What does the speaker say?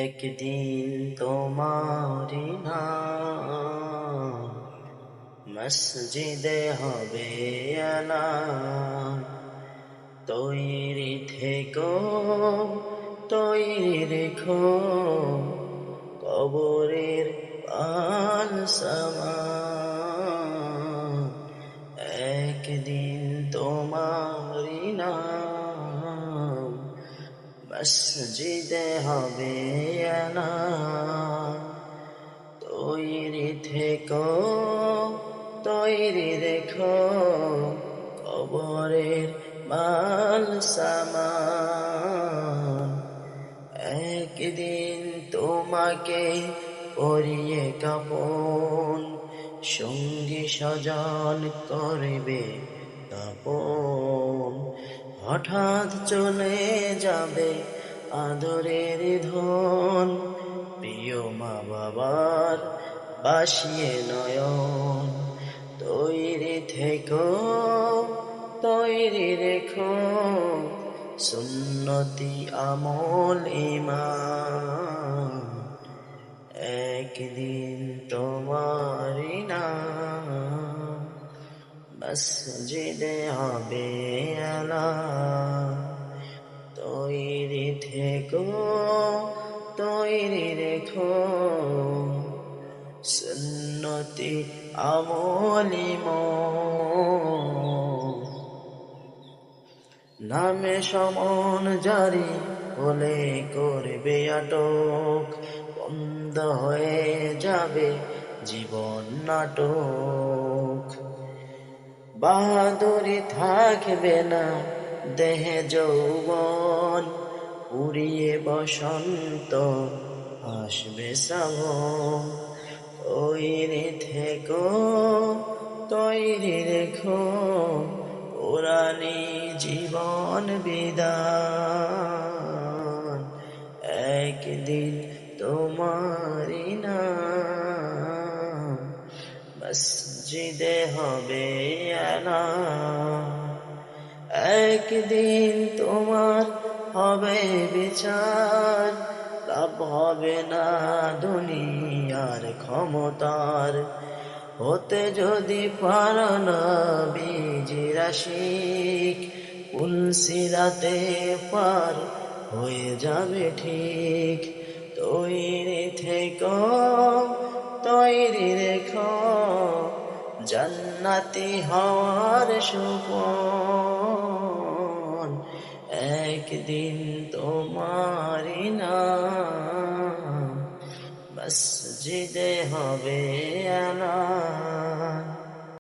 একদিন তোমারি নাম মসজিদে হবে এলান। তৈরি থেকো, তৈরি রেখো কবরের পাল সামান। একদিন তোমারি নাম মসজিদে হবে এলান। তৈরি থেকো, তৈরি রেখো কবরের মাল সামান। একদিন তোমাকে পরিয়ে কাপন, সঙ্গী স্বজন করবে দাপন। হঠাৎ চলে যাবে আদরের ধন, প্রিয় মা বাবার বাসিয়ে নয়ন। তৈরি থেকো, তৈরি রেখো সুন্নতি আমল ঈমান। একদিন তোমারি নাম মসজিদে হবে এলান। তৈরি থেকো, তৈরি রেখো সুন্নতি আমল ঈমান। নামে সমন জারি হলে করবে আটক, বন্ধ হয়ে যাবে জীবন নাটক। বাহাদুরি থাকবে না দেহে যৌবন, উড়িয়ে বসন্ত আসবে শ্রাবণ। তৈরি থেকো, তৈরি রেখো পুরানি জীবন বিদান। একদিন তোমারি নাম মসজিদে হবে এলান। একদিন তোমার হবে বিচার, লাভ হবে না দুনিয়ার ক্ষমতার। হতে যদি পারো না বীজির আশিক, পুলসিরাতে পার হয়ে যাবে ঠিক। তৈরি থেকো, তৈরি রেখো জান্নাতি হওয়ার সুপন। একদিন তোমারি নাম মসজিদে হবে এলান।